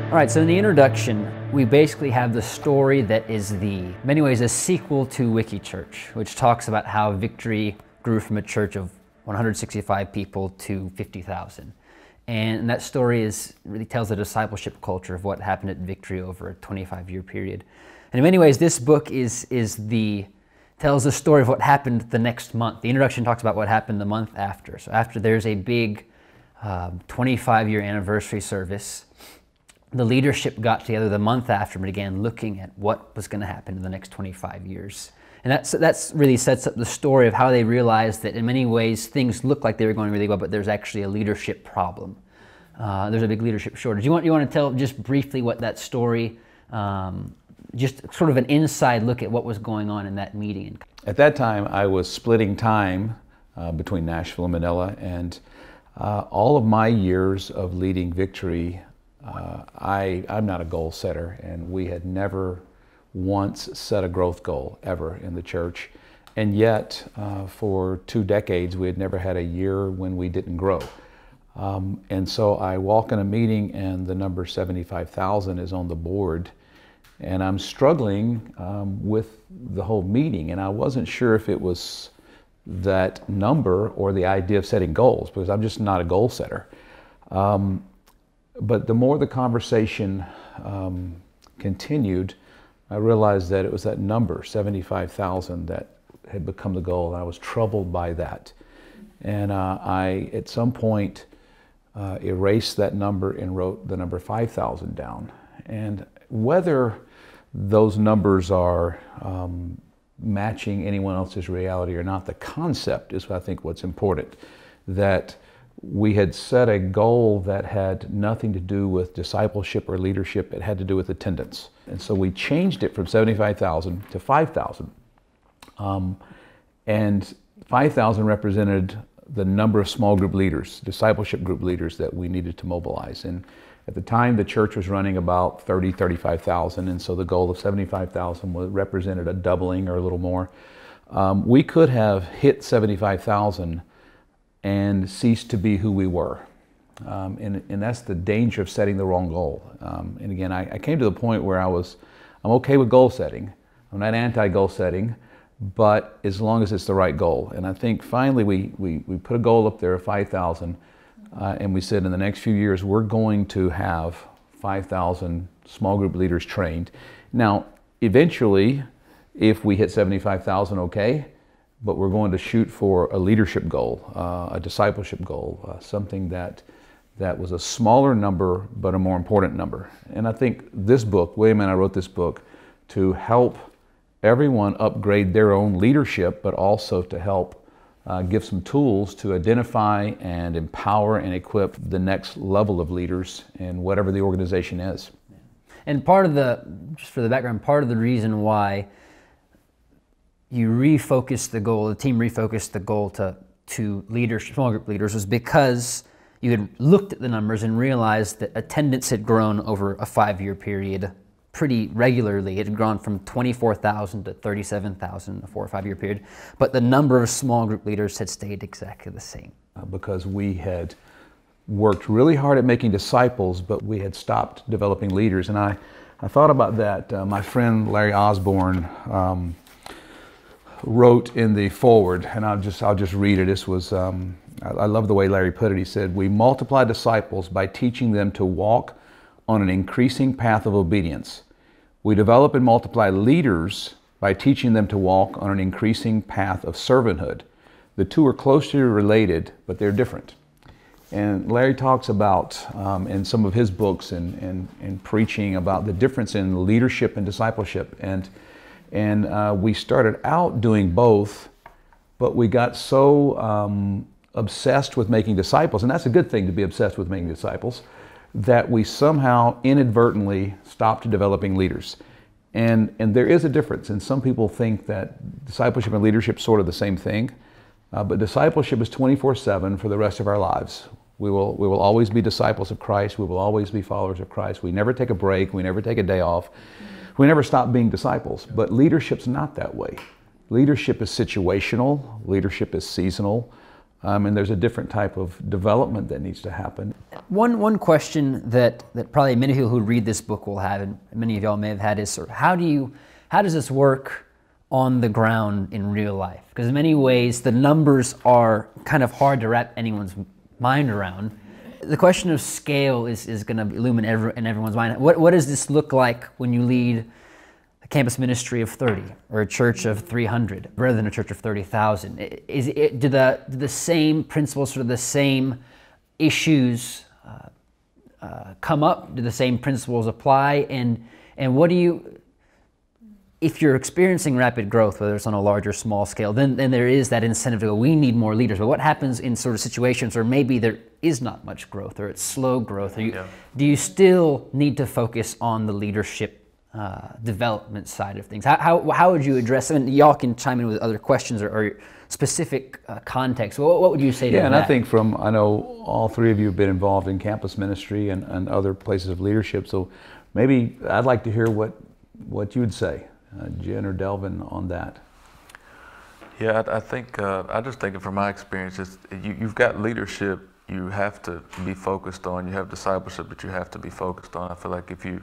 All right, so in the introduction, we basically have the story that is in many ways a sequel to Wiki Church, which talks about how Victory grew from a church of 165 people to 50,000. And that story really tells the discipleship culture of what happened at Victory over a 25-year period. And in many ways, this book tells the story of what happened the next month. The introduction talks about what happened the month after. So after there's a big 25-year anniversary service, the leadership got together the month after and began looking at what was going to happen in the next 25 years. And that's really sets up the story of how they realized that in many ways things look like they were going really well, but there's actually a leadership problem. There's a big leadership shortage. You want to tell just briefly what that story, just sort of an inside look at what was going on in that meeting? At that time, I was splitting time between Nashville and Manila, and all of my years of leading Victory, I'm not a goal setter, and we had never once set a growth goal ever in the church. And yet, for 2 decades, we had never had a year when we didn't grow. And so I walk in a meeting and the number 75,000 is on the board, and I'm struggling with the whole meeting, and I wasn't sure if it was that number or the idea of setting goals, because I'm just not a goal setter. But the more the conversation continued, I realized that it was that number, 75,000, that had become the goal, and I was troubled by that. And I, at some point, erased that number and wrote the number 5,000 down. And whether those numbers are matching anyone else's reality or not, the concept is, I think, what's important. That we had set a goal that had nothing to do with discipleship or leadership. It had to do with attendance. And so we changed it from 75,000 to 5,000. And 5,000 represented the number of small group leaders, discipleship group leaders that we needed to mobilize. And at the time, the church was running about 35,000, and so the goal of 75,000 represented a doubling or a little more. We could have hit 75,000 and ceased to be who we were. And that's the danger of setting the wrong goal. And again, I came to the point where I'm okay with goal setting. I'm not anti-goal setting, but as long as it's the right goal. And I think finally we put a goal up there of 5,000, and we said in the next few years we're going to have 5,000 small group leaders trained. Now, eventually, if we hit 75,000, okay, but we're going to shoot for a leadership goal, a discipleship goal, something that was a smaller number but a more important number. And I think this book, William and I wrote this book to help everyone upgrade their own leadership, but also to help give some tools to identify and empower and equip the next level of leaders in whatever the organization is. And just for the background, part of the reason why you refocused the goal, the team refocused the goal to leaders, small group leaders, was because you had looked at the numbers and realized that attendance had grown over a 5-year period pretty regularly. It had grown from 24,000 to 37,000 in a 4 or 5-year period, but the number of small group leaders had stayed exactly the same. Because we had worked really hard at making disciples, but we had stopped developing leaders. And I thought about that. My friend Larry Osborne wrote in the foreword, and I'll just read it. This was, I love the way Larry put it. He said, "We multiply disciples by teaching them to walk on an increasing path of obedience. We develop and multiply leaders by teaching them to walk on an increasing path of servanthood. The two are closely related, but they're different." And Larry talks about, in some of his books and preaching, about the difference in leadership and discipleship. And we started out doing both, but we got so obsessed with making disciples, and that's a good thing to be obsessed with making disciples, that we somehow inadvertently stopped developing leaders. And there is a difference, and some people think that discipleship and leadership are sort of the same thing, but discipleship is 24/7 for the rest of our lives. We will always be disciples of Christ. We will always be followers of Christ. We never take a break. We never take a day off. We never stop being disciples. But leadership's not that way. Leadership is situational. Leadership is seasonal. and there's a different type of development that needs to happen. One question that probably many people who read this book will have, and many of y'all may have had, is sort of how does this work on the ground in real life? Because in many ways the numbers are kind of hard to wrap anyone's mind around. The question of scale is going to illuminate in everyone's mind. What does this look like when you lead a campus ministry of 30 or a church of 300 rather than a church of 30,000? Do the same principles, sort of the same issues come up? Do the same principles apply? And what do you, if you're experiencing rapid growth, whether it's on a large or small scale, then there is that incentive to go, we need more leaders. But what happens in sort of situations where maybe there is not much growth or it's slow growth? Do you still need to focus on the leadership development side of things? How would you address it? And y'all can chime in with other questions or specific context. What would you say to that? Yeah, and I think I know all three of you have been involved in campus ministry and other places of leadership, so maybe I'd like to hear what you would say, Jen or Delvin, on that. Yeah, I think, I just think from my experience, you've got leadership you have to be focused on, you have discipleship that you have to be focused on. I feel like if you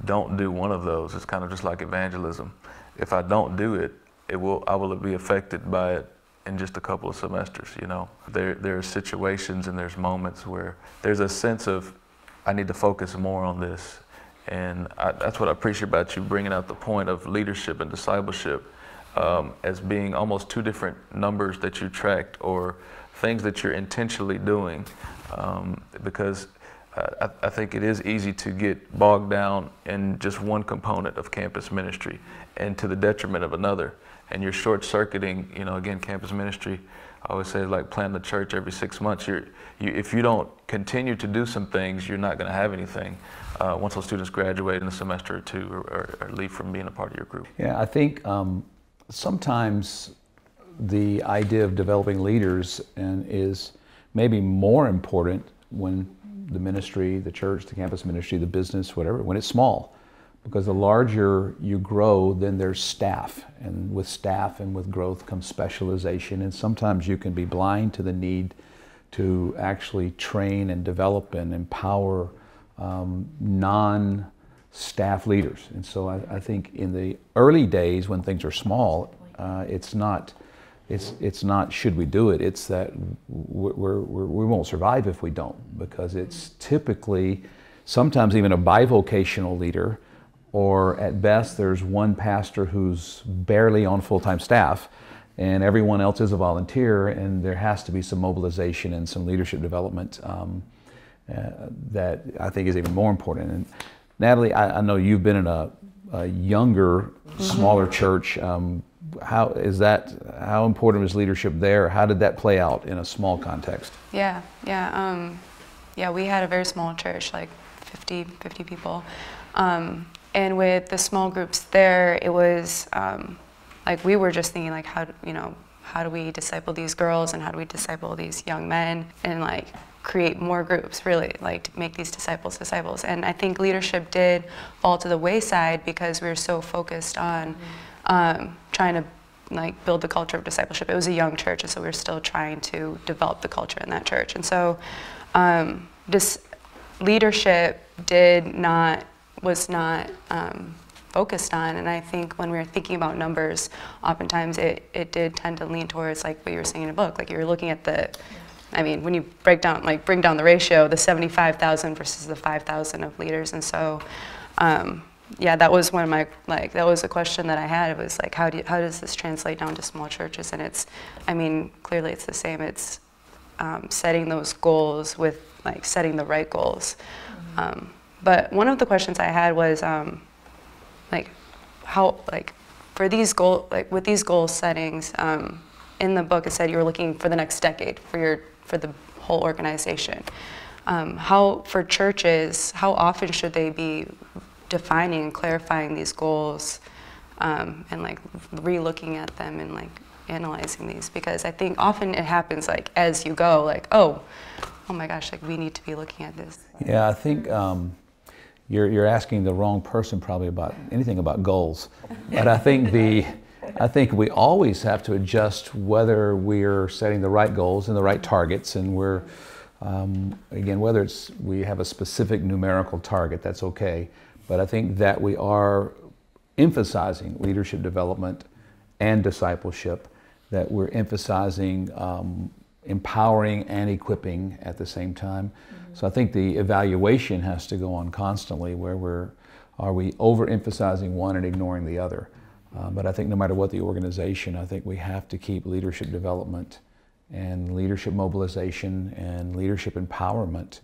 don't do one of those, it's kind of just like evangelism. If I don't do it, I will be affected by it in just a couple of semesters, you know. There are situations and there's moments where there's a sense of, I need to focus more on this. And that's what I appreciate about you bringing out the point of leadership and discipleship as being almost two different numbers that you tracked or things that you're intentionally doing. Because I think it is easy to get bogged down in just one component of campus ministry and to the detriment of another. And you're short-circuiting, you know, again, campus ministry, I always say, like planting a church every 6 months. If you don't continue to do some things, you're not going to have anything once those students graduate in a semester or two or leave from being a part of your group. Yeah, I think sometimes the idea of developing leaders is maybe more important when the ministry, the church, the campus ministry, the business, whatever, when it's small. Because the larger you grow, then there's staff. And with staff and with growth comes specialization. And sometimes you can be blind to the need to actually train and develop and empower non-staff leaders. And so I think in the early days when things are small, it's not should we do it, it's that we won't survive if we don't, because it's typically sometimes even a bivocational leader, or at best there's one pastor who's barely on full-time staff and everyone else is a volunteer, and there has to be some mobilization and some leadership development that I think is even more important. And Natalie, I know you've been in a younger, smaller church. How important is leadership there? How did that play out in a small context? Yeah, we had a very small church, like 50 people. And with the small groups there, it was like we were just thinking, like, how do we disciple these girls and how do we disciple these young men and like create more groups, really, like to make these disciples. And I think leadership did fall to the wayside because we were so focused on trying to like build the culture of discipleship. It was a young church, and so we were still trying to develop the culture in that church. And so this leadership was not focused on, and I think when we were thinking about numbers, oftentimes it did tend to lean towards like what you were saying in the book. Like you were looking at when you bring down the ratio, the 75,000 versus the 5,000 of leaders. And so yeah, that was one of my, that was a question that I had. It was like, how does this translate down to small churches? And clearly it's the same. It's setting those goals with setting the right goals. But one of the questions I had was for these with these goal settings, in the book it said you were looking for the next decade for the whole organization. For churches, how often should they be defining and clarifying these goals and re-looking at them and analyzing these? Because I think often it happens as you go, oh my gosh, we need to be looking at this. Yeah, I think you're asking the wrong person probably about anything about goals. But I think I think we always have to adjust whether we're setting the right goals and the right targets, and we're, again, whether we have a specific numerical target, that's okay. But I think that we are emphasizing leadership development and discipleship, that we're emphasizing empowering and equipping at the same time. Mm-hmm. So I think the evaluation has to go on constantly, where are we overemphasizing one and ignoring the other? But I think no matter what the organization, I think we have to keep leadership development and leadership mobilization and leadership empowerment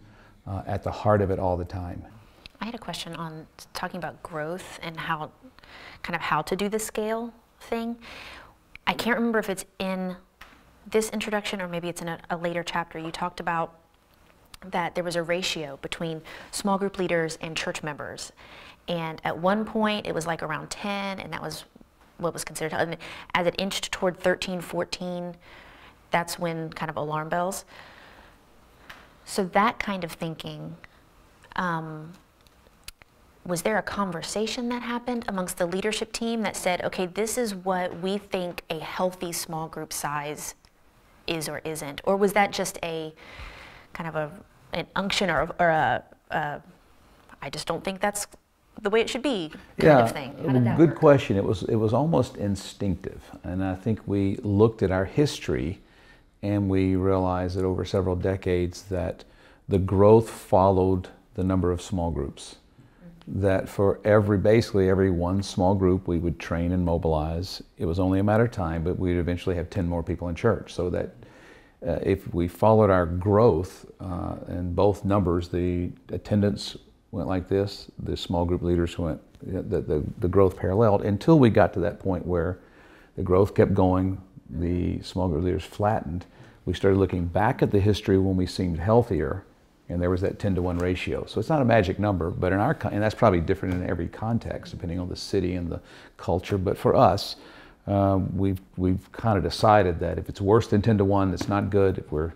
at the heart of it all the time. I had a question on talking about growth and how to do the scale thing. I can't remember if it's in this introduction or maybe it's in a later chapter. You talked about that there was a ratio between small group leaders and church members. And at one point it was like around 10, and that was what was considered. And as it inched toward 13, 14, that's when kind of alarm bells. So that kind of thinking, was there a conversation that happened amongst the leadership team that said, okay, this is what we think a healthy small group size is or isn't? Or was that just a kind of an unction or a I just don't think that's the way it should be kind of thing? How did that good work? question. It was almost instinctive. And I think we looked at our history and we realized that over several decades that the growth followed the number of small groups. That for basically every one small group we would train and mobilize. It was only a matter of time, but we'd eventually have 10 more people in church. So that if we followed our growth in both numbers, the attendance went like this, the small group leaders went, the growth paralleled until we got to that point where the growth kept going, the small group leaders flattened. We started looking back at the history when we seemed healthier, and there was that 10-to-1 ratio. So it's not a magic number, but and that's probably different in every context, depending on the city and the culture. But for us, we've kind of decided that if it's worse than 10-to-1, it's not good. If we're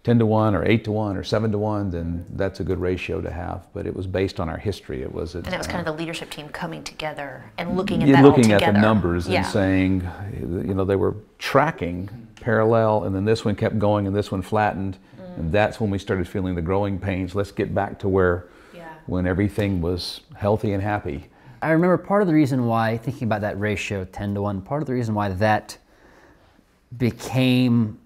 10-to-1 or 8-to-1 or 7-to-1, then that's a good ratio to have. But it was based on our history. And that was kind of the leadership team coming together and looking at that all together. Looking at the numbers and saying, they were tracking parallel, and then this one kept going and this one flattened. And that's when we started feeling the growing pains. Let's get back to when everything was healthy and happy. I remember part of the reason why, thinking about that ratio 10-to-1, part of the reason why that became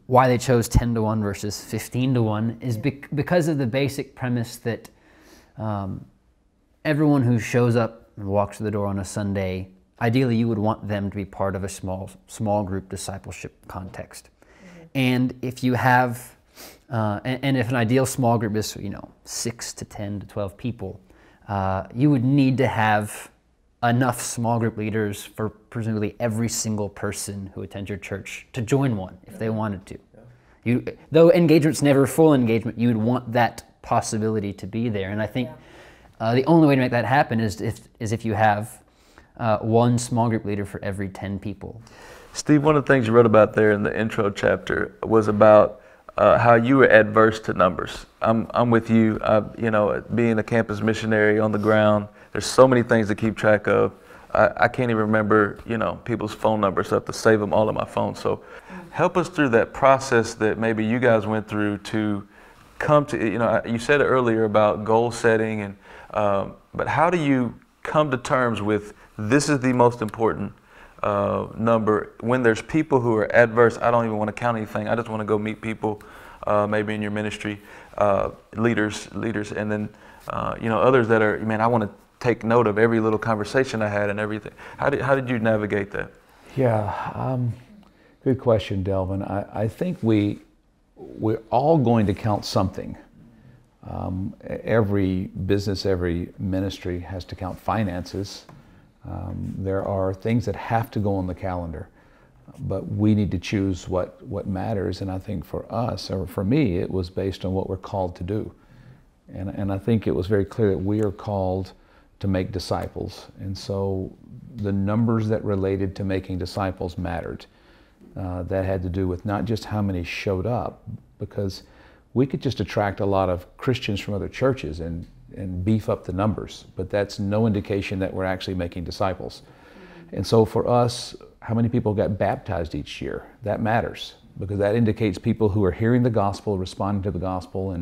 why they chose 10-to-1 versus 15-to-1 is because of the basic premise that everyone who shows up and walks through the door on a Sunday, ideally you would want them to be part of a small group discipleship context. Mm-hmm. And if you have and if an ideal small group is 6 to 10 to 12 people, you would need to have enough small group leaders for presumably every single person who attends your church to join one if they wanted to. Yeah. Though engagement's never full engagement, you would want that possibility to be there. And I think the only way to make that happen is if you have one small group leader for every 10 people. Steve, one of the things you wrote about there in the intro chapter was about how you were adverse to numbers. I'm with you. Being a campus missionary on the ground, there's so many things to keep track of. I can't even remember, people's phone numbers. So I have to save them all on my phone. So help us through that process that maybe you guys went through to come to, you said earlier about goal setting, and but how do you come to terms with this is the most important number when there's people who are adverse? I don't even want to count anything. I just want to go meet people, maybe in your ministry, leaders, and then others that are, I want to take note of every little conversation I had and everything. How did you navigate that? Yeah, good question, Delvin. I think we're all going to count something. Every business, every ministry has to count finances. There are things that have to go on the calendar, but we need to choose what matters. And I think for us, or for me, it was based on what we're called to do. And I think it was very clear that we are called to make disciples. And so the numbers that related to making disciples mattered. That had to do with not just how many showed up, because we could just attract a lot of Christians from other churches and beef up the numbers, but that's no indication that we're actually making disciples. And so for us, how many people got baptized each year? That matters, because that indicates people who are hearing the gospel, responding to the gospel,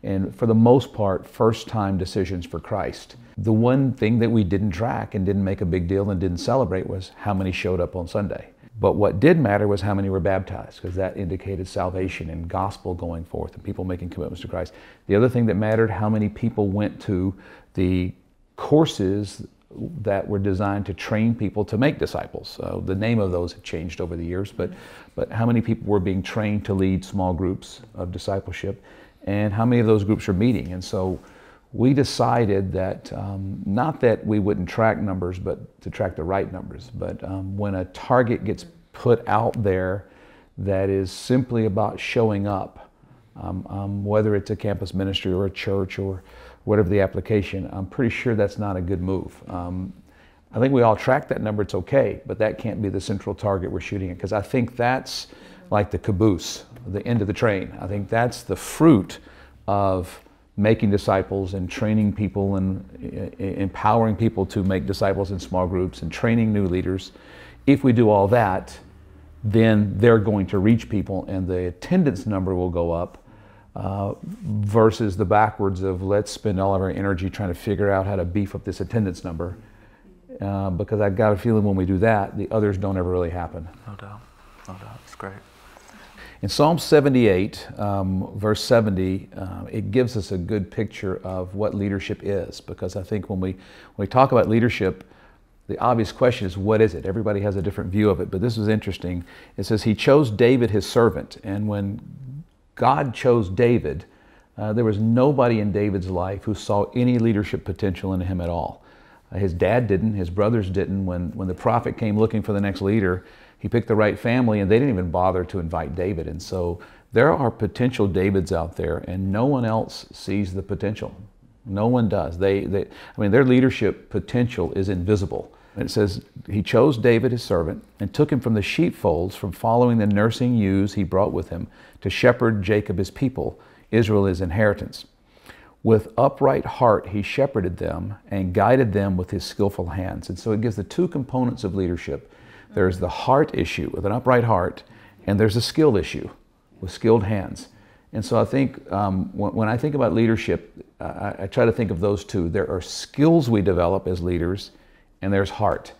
and for the most part, first-time decisions for Christ. The one thing that we didn't track and didn't make a big deal and didn't celebrate was how many showed up on Sunday. But what did matter was how many were baptized, because that indicated salvation and gospel going forth and people making commitments to Christ. The other thing that mattered, how many people went to the courses that were designed to train people to make disciples. The name of those have changed over the years, but how many people were being trained to lead small groups of discipleship, and how many of those groups are meeting. And so we decided that, not that we wouldn't track numbers, but to track the right numbers. But when a target gets put out there that is simply about showing up, whether it's a campus ministry or a church or whatever the application, I'm pretty sure that's not a good move. I think we all track that number, it's okay, but that can't be the central target we're shooting at, because I think that's like the caboose, the end of the train. I think that's the fruit of making disciples and training people and empowering people to make disciples in small groups and training new leaders. If we do all that, then they're going to reach people and the attendance number will go up, versus the backwards of let's spend all of our energy trying to figure out how to beef up this attendance number. Because I've got a feeling when we do that, the others don't ever really happen. No doubt, no doubt, it's great. In Psalm 78, verse 70, it gives us a good picture of what leadership is, because I think when we talk about leadership, the obvious question is, what is it? Everybody has a different view of it, but this is interesting. It says, He chose David, His servant, and when God chose David, there was nobody in David's life who saw any leadership potential in him at all. His dad didn't, his brothers didn't. When the prophet came looking for the next leader, he picked the right family and they didn't even bother to invite David. And so there are potential Davids out there and no one else sees the potential. No one does. I mean, their leadership potential is invisible. And it says, He chose David, His servant, and took him from the sheepfolds, from following the nursing ewes he brought with him, to shepherd Jacob His people, Israel His inheritance. With upright heart He shepherded them and guided them with His skillful hands. And so it gives the two components of leadership. There's the heart issue with an upright heart, and there's a skill issue with skilled hands. And so I think when I think about leadership, I try to think of those two. There are skills we develop as leaders, and there's heart.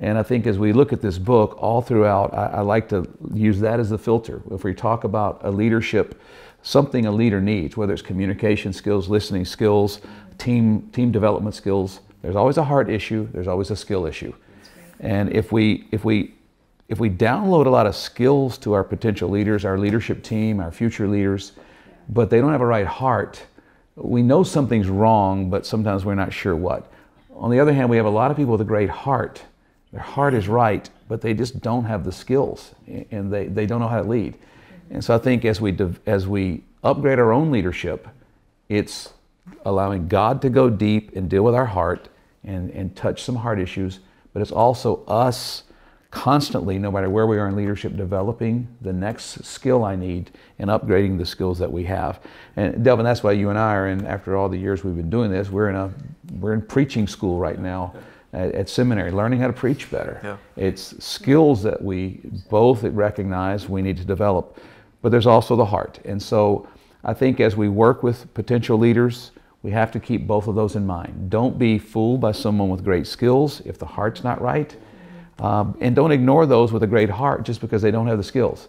And I think as we look at this book, all throughout, I like to use that as the filter. If we talk about a leadership, something a leader needs, whether it's communication skills, listening skills, team development skills, there's always a heart issue, there's always a skill issue. And if we download a lot of skills to our potential leaders, our leadership team, our future leaders, but they don't have a right heart, we know something's wrong, but sometimes we're not sure what. On the other hand, we have a lot of people with a great heart. Their heart is right, but they just don't have the skills, and they don't know how to lead. And so I think as we upgrade our own leadership, it's allowing God to go deep and deal with our heart and touch some heart issues, but it's also us constantly, no matter where we are in leadership, developing the next skill I need and upgrading the skills that we have. And Delvin, that's why you and I are in, after all the years we've been doing this, we're in preaching school right now at seminary, learning how to preach better. Yeah. It's skills that we both recognize we need to develop, but there's also the heart. And so I think as we work with potential leaders, we have to keep both of those in mind. Don't be fooled by someone with great skills if the heart's not right. And don't ignore those with a great heart just because they don't have the skills.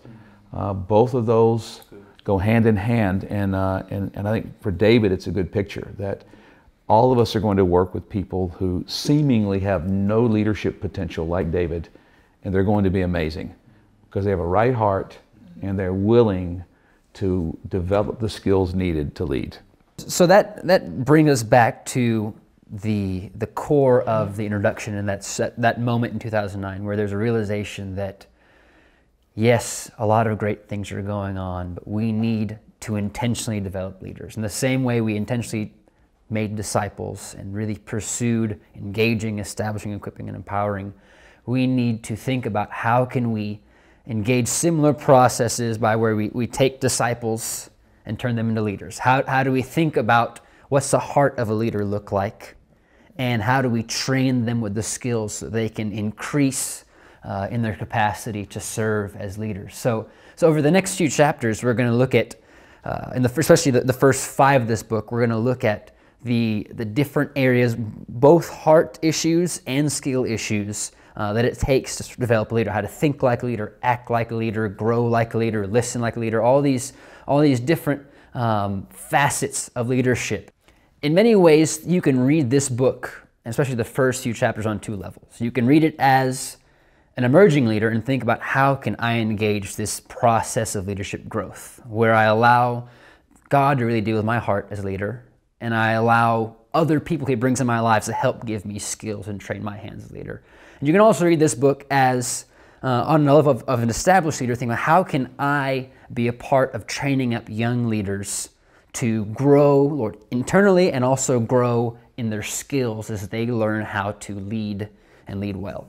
Both of those go hand in hand, and I think for David it's a good picture that all of us are going to work with people who seemingly have no leadership potential like David, and they're going to be amazing because they have a right heart and they're willing to develop the skills needed to lead. So that brings us back to the core of the introduction, and that moment in 2009 where there's a realization that yes, a lot of great things are going on, but we need to intentionally develop leaders. In the same way we intentionally made disciples and really pursued engaging, establishing, equipping, and empowering, we need to think about how can we engage similar processes by where we take disciples and turn them into leaders. How do we think about what's the heart of a leader look like? and how do we train them with the skills so they can increase in their capacity to serve as leaders. So over the next few chapters, we're going to look at, especially the first 5 of this book, we're going to look at the different areas, both heart issues and skill issues that it takes to develop a leader, how to think like a leader, act like a leader, grow like a leader, listen like a leader, all these different facets of leadership. In many ways, you can read this book, especially the first few chapters, on 2 levels. You can read it as an emerging leader and think about how can I engage this process of leadership growth, where I allow God to really deal with my heart as a leader, and I allow other people He brings in my lives to help give me skills and train my hands as a leader. And you can also read this book as on the level of an established leader, thinking about how can I be a part of training up young leaders to grow, Lord, internally, and also grow in their skills as they learn how to lead and lead well.